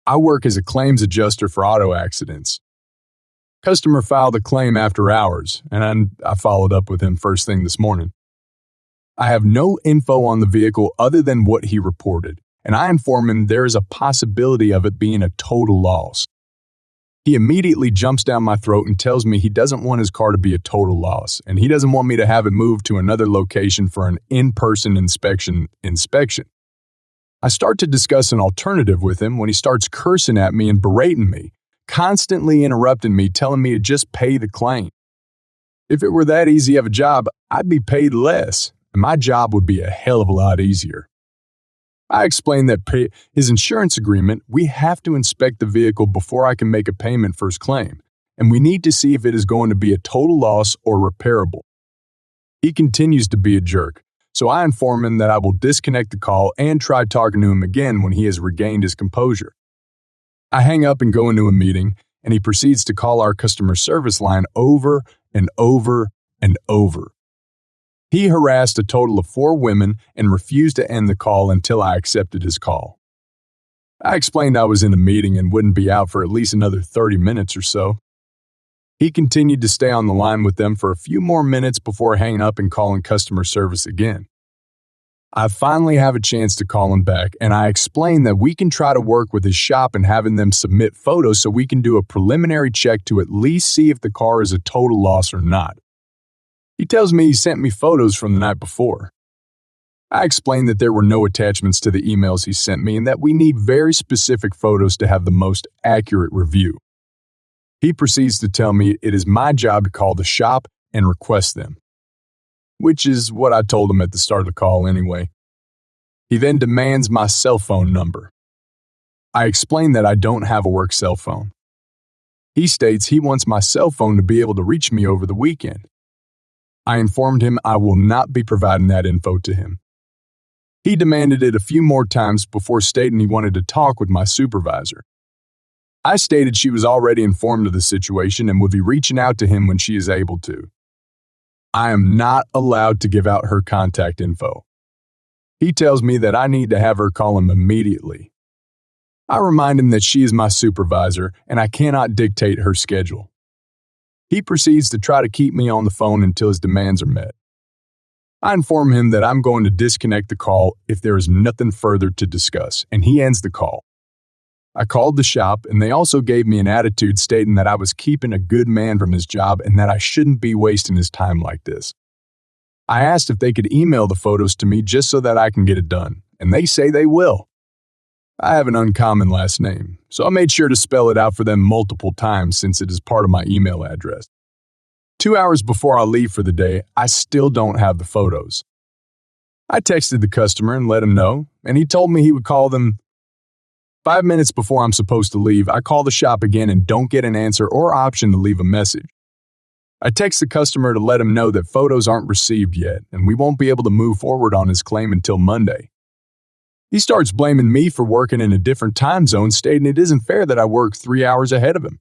I work as a claims adjuster for auto accidents. Customer filed a claim after hours, and I followed up with him first thing this morning. I have no info on the vehicle other than what he reported, and I inform him there is a possibility of it being a total loss. He immediately jumps down my throat and tells me he doesn't want his car to be a total loss, and he doesn't want me to have it moved to another location for an in-person inspection. I start to discuss an alternative with him when he starts cursing at me and berating me, constantly interrupting me, telling me to just pay the claim. If it were that easy of a job, I'd be paid less, and my job would be a hell of a lot easier. I explained that his insurance agreement, we have to inspect the vehicle before I can make a payment for his claim, and we need to see if it is going to be a total loss or repairable. He continues to be a jerk, so I inform him that I will disconnect the call and try talking to him again when he has regained his composure. I hang up and go into a meeting, and he proceeds to call our customer service line over and over and over. He harassed a total of 4 women and refused to end the call until I accepted his call. I explained I was in a meeting and wouldn't be out for at least another 30 minutes or so. He continued to stay on the line with them for a few more minutes before hanging up and calling customer service again. I finally have a chance to call him back, and I explain that we can try to work with his shop and having them submit photos so we can do a preliminary check to at least see if the car is a total loss or not. He tells me he sent me photos from the night before. I explained that there were no attachments to the emails he sent me and that we need very specific photos to have the most accurate review. He proceeds to tell me it is my job to call the shop and request them, which is what I told him at the start of the call anyway. He then demands my cell phone number. I explain that I don't have a work cell phone. He states he wants my cell phone to be able to reach me over the weekend. I informed him I will not be providing that info to him. He demanded it a few more times before stating he wanted to talk with my supervisor. I stated she was already informed of the situation and would be reaching out to him when she is able to. I am not allowed to give out her contact info. He tells me that I need to have her call him immediately. I remind him that she is my supervisor and I cannot dictate her schedule. He proceeds to try to keep me on the phone until his demands are met. I inform him that I'm going to disconnect the call if there is nothing further to discuss, and he ends the call. I called the shop, and they also gave me an attitude stating that I was keeping a good man from his job and that I shouldn't be wasting his time like this. I asked if they could email the photos to me just so that I can get it done, and they say they will. I have an uncommon last name, so I made sure to spell it out for them multiple times since it is part of my email address. 2 hours before I leave for the day, I still don't have the photos. I texted the customer and let him know, and he told me he would call them. 5 minutes before I'm supposed to leave, I call the shop again and don't get an answer or option to leave a message. I text the customer to let him know that photos aren't received yet, and we won't be able to move forward on his claim until Monday. He starts blaming me for working in a different time zone, stating it isn't fair that I work 3 hours ahead of him.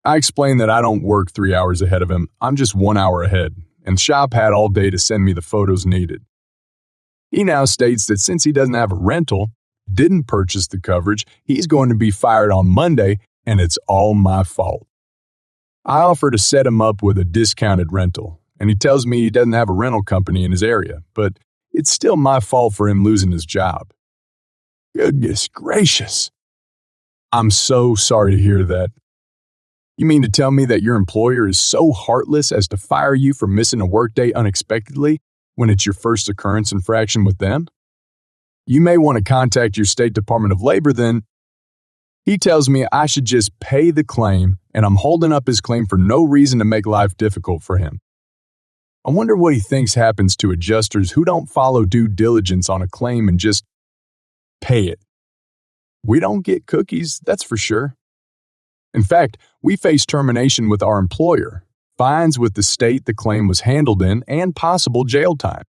I explain that I don't work 3 hours ahead of him, I'm just 1 hour ahead, and the shop had all day to send me the photos needed. He now states that since he doesn't have a rental, didn't purchase the coverage, he's going to be fired on Monday, and it's all my fault. I offer to set him up with a discounted rental, and he tells me he doesn't have a rental company in his area, but it's still my fault for him losing his job. Goodness gracious. I'm so sorry to hear that. You mean to tell me that your employer is so heartless as to fire you for missing a workday unexpectedly when it's your first occurrence infraction with them? You may want to contact your State Department of Labor then. He tells me I should just pay the claim, and I'm holding up his claim for no reason to make life difficult for him. I wonder what he thinks happens to adjusters who don't follow due diligence on a claim and just pay it. We don't get cookies, that's for sure. In fact, we face termination with our employer, fines with the state the claim was handled in, and possible jail time.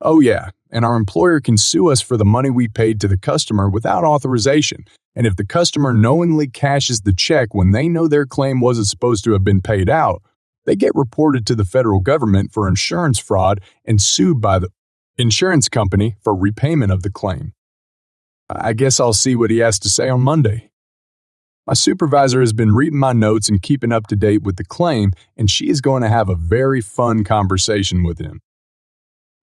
Oh yeah, and our employer can sue us for the money we paid to the customer without authorization, and if the customer knowingly cashes the check when they know their claim wasn't supposed to have been paid out, they get reported to the federal government for insurance fraud and sued by the insurance company for repayment of the claim. I guess I'll see what he has to say on Monday. My supervisor has been reading my notes and keeping up to date with the claim, and she is going to have a very fun conversation with him,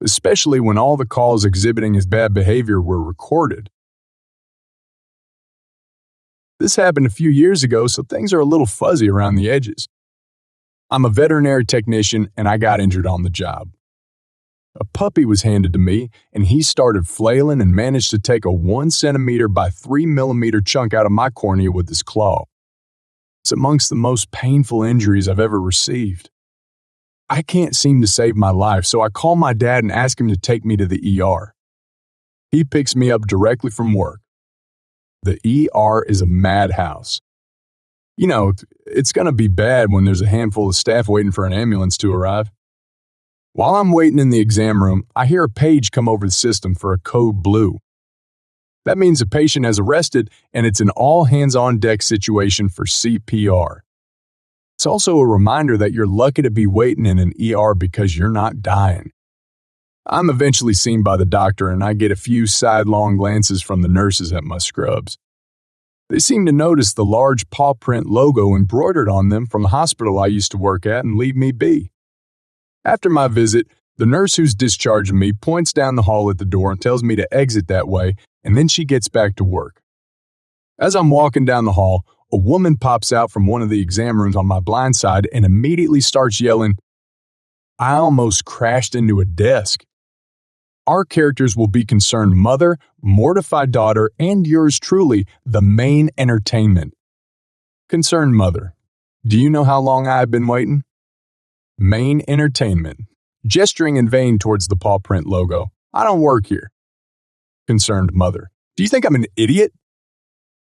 especially when all the calls exhibiting his bad behavior were recorded. This happened a few years ago, so things are a little fuzzy around the edges. I'm a veterinary technician, and I got injured on the job. A puppy was handed to me, and he started flailing and managed to take a 1 centimeter by 3 millimeter chunk out of my cornea with his claw. It's amongst the most painful injuries I've ever received. I can't seem to save my life, so I call my dad and ask him to take me to the ER. He picks me up directly from work. The ER is a madhouse. You know, it's going to be bad when there's a handful of staff waiting for an ambulance to arrive. While I'm waiting in the exam room, I hear a page come over the system for a code blue. That means a patient has arrested, and it's an all-hands-on-deck situation for CPR. It's also a reminder that you're lucky to be waiting in an ER because you're not dying. I'm eventually seen by the doctor, and I get a few sidelong glances from the nurses at my scrubs. They seem to notice the large paw print logo embroidered on them from the hospital I used to work at and leave me be. After my visit, the nurse who's discharging me points down the hall at the door and tells me to exit that way, and then she gets back to work. As I'm walking down the hall, a woman pops out from one of the exam rooms on my blind side and immediately starts yelling, "I almost crashed into a desk." Our characters will be concerned mother, mortified daughter, and yours truly, the main entertainment. Concerned mother. Do you know how long I have been waiting? Main entertainment. Gesturing in vain towards the paw print logo. I don't work here. Concerned mother. Do you think I'm an idiot?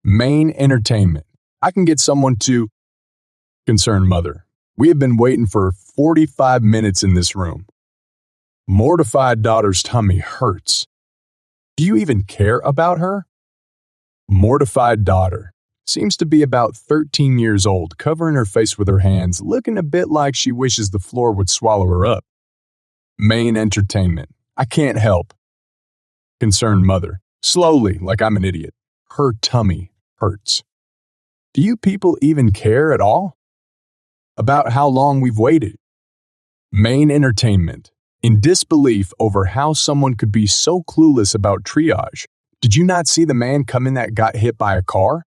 Main entertainment. I can get someone to... Concerned mother. We have been waiting for 45 minutes in this room. Mortified daughter's tummy hurts. Do you even care about her? Mortified daughter. Seems to be about 13 years old, covering her face with her hands, looking a bit like she wishes the floor would swallow her up. Main entertainment. I can't help. Concerned mother. Slowly, like I'm an idiot. Her tummy hurts. Do you people even care at all? About how long we've waited? Main entertainment. In disbelief over how someone could be so clueless about triage. Did you not see the man come in that got hit by a car?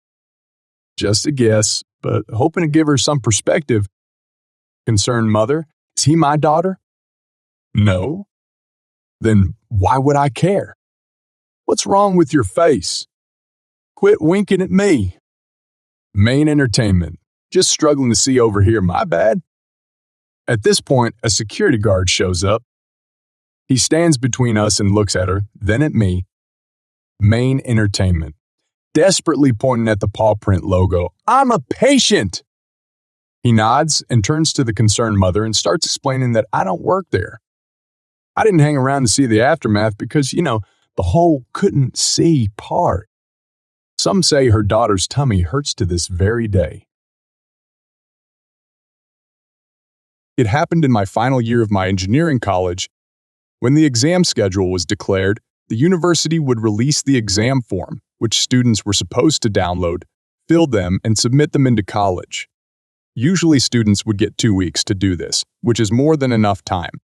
Just a guess, but hoping to give her some perspective. Concerned mother. Is he my daughter? No. Then why would I care? What's wrong with your face? Quit winking at me. Main entertainment. Just struggling to see over here, my bad. At this point, a security guard shows up. He stands between us and looks at her, then at me. Main entertainment. Desperately pointing at the paw print logo. I'm a patient! He nods and turns to the concerned mother and starts explaining that I don't work there. I didn't hang around to see the aftermath because, the whole couldn't see part. Some say her daughter's tummy hurts to this very day. It happened in my final year of my engineering college. When the exam schedule was declared, the university would release the exam form, which students were supposed to download, fill them, and submit them into college. Usually students would get 2 weeks to do this, which is more than enough time.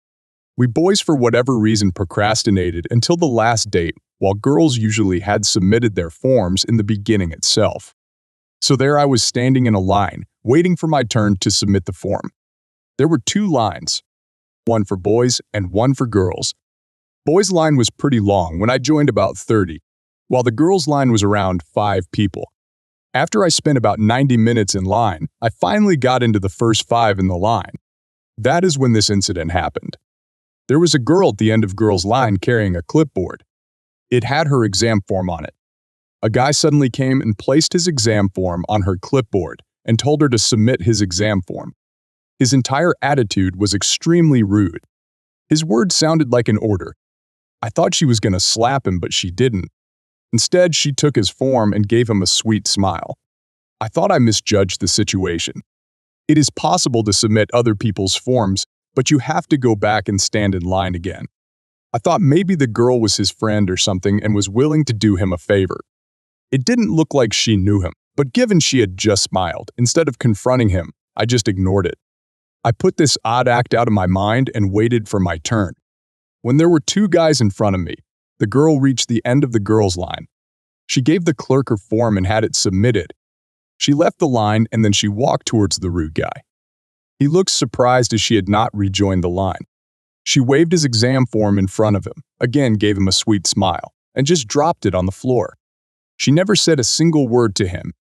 We boys, for whatever reason, procrastinated until the last date, while girls usually had submitted their forms in the beginning itself. So there I was standing in a line, waiting for my turn to submit the form. There were 2 lines, one for boys and one for girls. Boys' line was pretty long when I joined about 30, while the girls' line was around 5 people. After I spent about 90 minutes in line, I finally got into the first 5 in the line. That is when this incident happened. There was a girl at the end of girls' line carrying a clipboard. It had her exam form on it. A guy suddenly came and placed his exam form on her clipboard and told her to submit his exam form. His entire attitude was extremely rude. His words sounded like an order. I thought she was going to slap him, but she didn't. Instead, she took his form and gave him a sweet smile. I thought I misjudged the situation. It is possible to submit other people's forms, but you have to go back and stand in line again. I thought maybe the girl was his friend or something and was willing to do him a favor. It didn't look like she knew him, but given she had just smiled, instead of confronting him, I just ignored it. I put this odd act out of my mind and waited for my turn. When there were two guys in front of me, the girl reached the end of the girls' line. She gave the clerk her form and had it submitted. She left the line and then she walked towards the rude guy. He looked surprised as she had not rejoined the line. She waved his exam form in front of him, again gave him a sweet smile, and just dropped it on the floor. She never said a single word to him.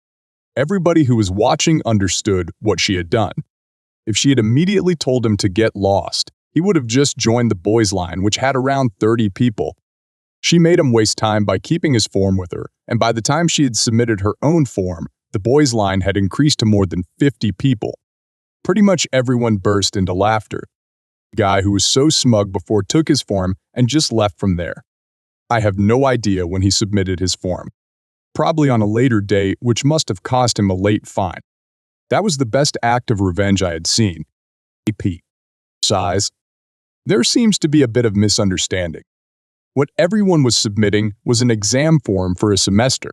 Everybody who was watching understood what she had done. If she had immediately told him to get lost, he would have just joined the boys' line, which had around 30 people. She made him waste time by keeping his form with her, and by the time she had submitted her own form, the boys' line had increased to more than 50 people. Pretty much everyone burst into laughter. The guy who was so smug before took his form and just left from there. I have no idea when he submitted his form. Probably on a later date, which must have cost him a late fine. That was the best act of revenge I had seen. AP. Size. There seems to be a bit of misunderstanding. What everyone was submitting was an exam form for a semester.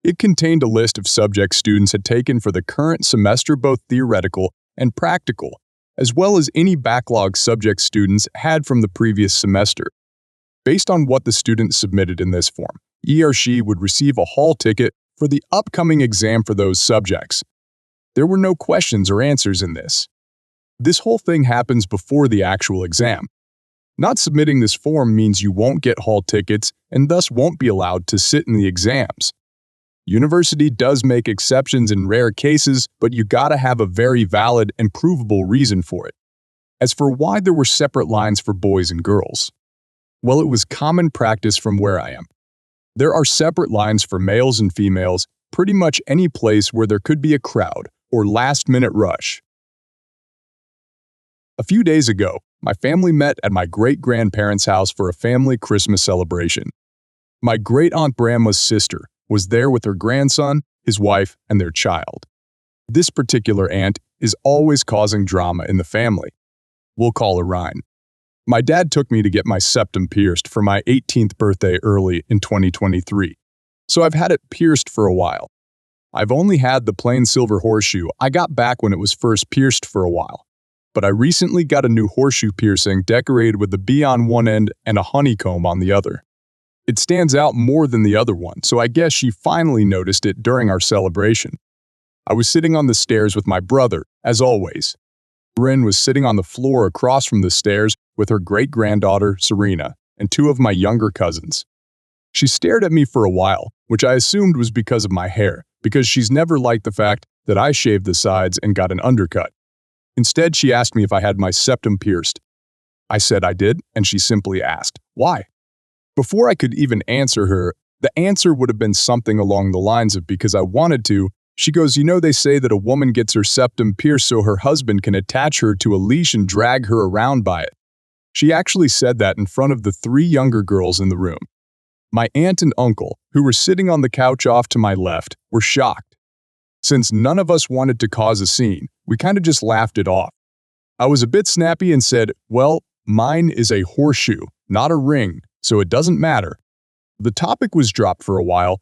It contained a list of subjects students had taken for the current semester, both theoretical and practical, as well as any backlog subjects students had from the previous semester. Based on what the student submitted in this form, he or she would receive a hall ticket for the upcoming exam for those subjects. There were no questions or answers in this. This whole thing happens before the actual exam. Not submitting this form means you won't get hall tickets and thus won't be allowed to sit in the exams. University does make exceptions in rare cases, but you gotta have a very valid and provable reason for it. As for why there were separate lines for boys and girls, well, it was common practice from where I am. There are separate lines for males and females, pretty much any place where there could be a crowd or last-minute rush. A few days ago, my family met at my great-grandparents' house for a family Christmas celebration. My great-aunt Bramla's sister was there with her grandson, his wife, and their child. This particular aunt is always causing drama in the family. We'll call her Ryan. My dad took me to get my septum pierced for my 18th birthday early in 2023, so I've had it pierced for a while. I've only had the plain silver horseshoe I got back when it was first pierced for a while, but I recently got a new horseshoe piercing decorated with a bee on one end and a honeycomb on the other. It stands out more than the other one, so I guess she finally noticed it during our celebration. I was sitting on the stairs with my brother, as always. Rin was sitting on the floor across from the stairs with her great-granddaughter, Serena, and two of my younger cousins. She stared at me for a while, which I assumed was because of my hair, because she's never liked the fact that I shaved the sides and got an undercut. Instead, she asked me if I had my septum pierced. I said I did, and she simply asked, why? Before I could even answer her, the answer would have been something along the lines of because I wanted to. She goes, you know, they say that a woman gets her septum pierced so her husband can attach her to a leash and drag her around by it. She actually said that in front of the three younger girls in the room. My aunt and uncle, who were sitting on the couch off to my left, were shocked. Since none of us wanted to cause a scene, we kind of just laughed it off. I was a bit snappy and said, well, mine is a horseshoe, not a ring, so it doesn't matter. The topic was dropped for a while.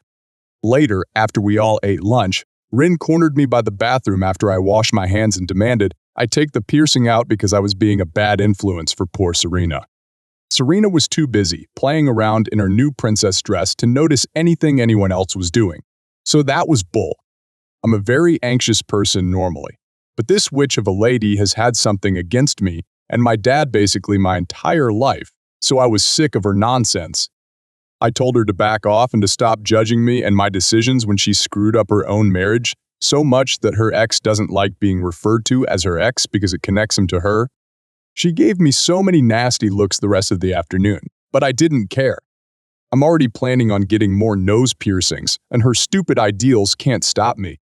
Later, after we all ate lunch, Rin cornered me by the bathroom after I washed my hands and demanded I take the piercing out because I was being a bad influence for poor Serena. Serena was too busy playing around in her new princess dress to notice anything anyone else was doing. So that was bull. I'm a very anxious person normally, but this witch of a lady has had something against me and my dad basically my entire life, so I was sick of her nonsense. I told her to back off and to stop judging me and my decisions when she screwed up her own marriage, so much that her ex doesn't like being referred to as her ex because it connects him to her. She gave me so many nasty looks the rest of the afternoon, but I didn't care. I'm already planning on getting more nose piercings, and her stupid ideals can't stop me.